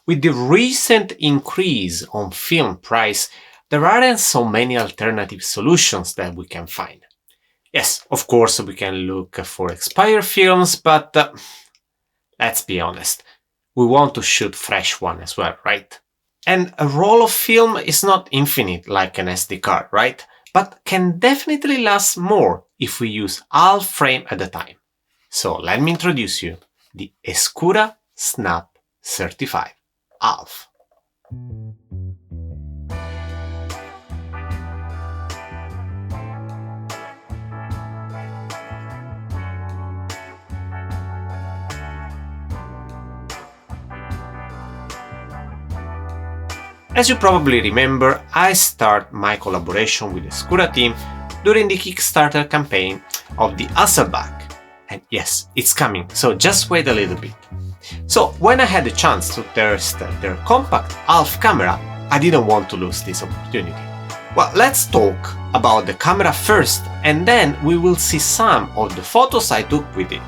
With the recent increase on film price, there aren't so many alternative solutions that we can find. Yes, of course we can look for expired films, but let's be honest, we want to shoot fresh one as well, right? And a roll of film is not infinite like an SD card, right? But can definitely last more if we use half frame at a time. So let me introduce you the Escura Snap 35 half. As you probably remember, I started my collaboration with the Escura team during the Kickstarter campaign of the Hasselback. And yes, it's coming, so just wait a little bit. So when I had the chance to test their compact half camera, I didn't want to lose this opportunity. Well, let's talk about the camera first, and then we will see some of the photos I took with it.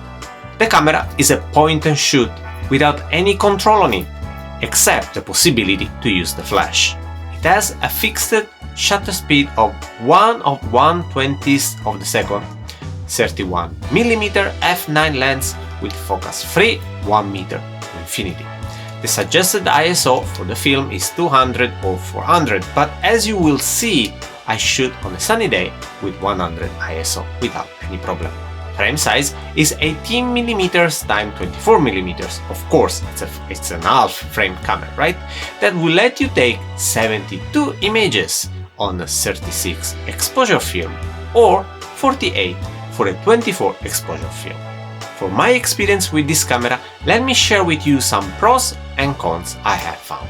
The camera is a point and shoot without any control on it, except the possibility to use the flash. It has a fixed shutter speed of 1/120th of the second, 31mm f9 lens with focus free 1 meter to infinity. The suggested ISO for the film is 200 or 400, but as you will see, I shoot on a sunny day with 100 ISO without any problem. Frame size is 18mm x 24mm. Of course, it's an half frame camera, right? That will let you take 72 images on a 36 exposure film or 48 for a 24 exposure film. For my experience with this camera, let me share with you some pros and cons I have found.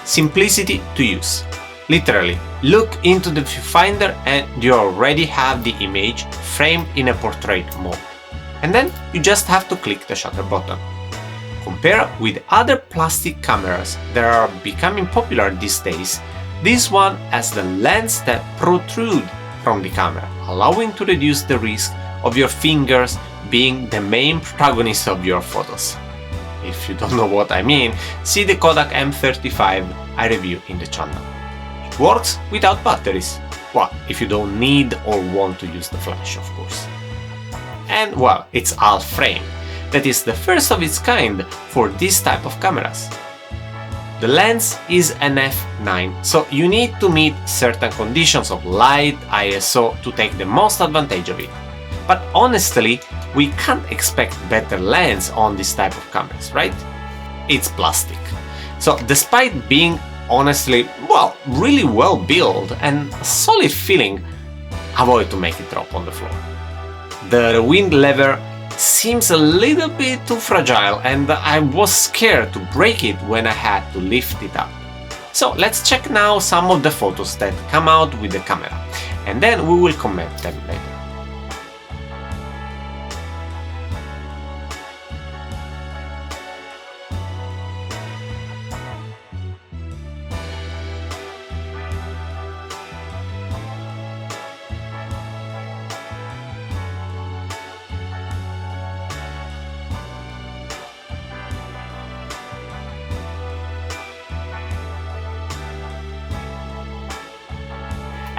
Simplicity to use. Literally, look into the viewfinder and you already have the image framed in a portrait mode. And then you just have to click the shutter button. Compare with other plastic cameras that are becoming popular these days, this one has the lens that protrude from the camera, allowing to reduce the risk of your fingers being the main protagonist of your photos. If you don't know what I mean, see the Kodak M35 I review in the channel. It works without batteries. Well, if you don't need or want to use the flash, of course. And well, it's half frame. That is the first of its kind for this type of cameras. The lens is an f9, so you need to meet certain conditions of light, ISO to take the most advantage of it. But honestly, we can't expect better lens on this type of cameras, right? It's plastic. So despite being honestly, well, really well built and a solid feeling, avoid to make it drop on the floor. The wind lever seems a little bit too fragile and I was scared to break it when I had to lift it up. So let's check now some of the photos that come out with the camera and then we will comment them later.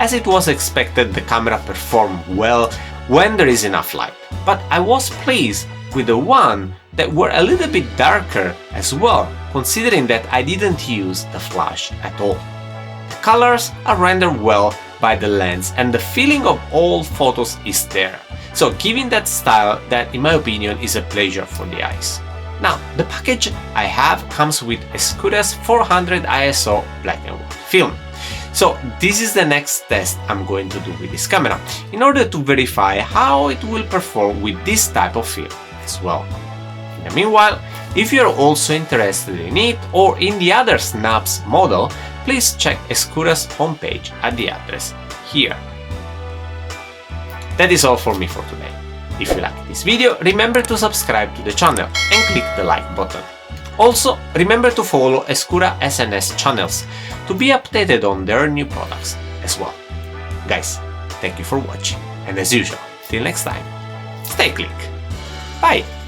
As it was expected, the camera performed well when there is enough light, but I was pleased with the one that were a little bit darker as well, considering that I didn't use the flash at all. The colors are rendered well by the lens and the feeling of all photos is there, so giving that style that in my opinion is a pleasure for the eyes. Now, the package I have comes with Escura's 400 ISO black and white film. So this is the next test I'm going to do with this camera, in order to verify how it will perform with this type of film as well. In the meanwhile, if you're also interested in it or in the other Snaps model, please check Escura's homepage at the address here. That is all for me for today. If you like this video, remember to subscribe to the channel and click the like button. Also, remember to follow Escura SNS channels to be updated on their new products as well. Guys, thank you for watching, and as usual, till next time, stay click. Bye!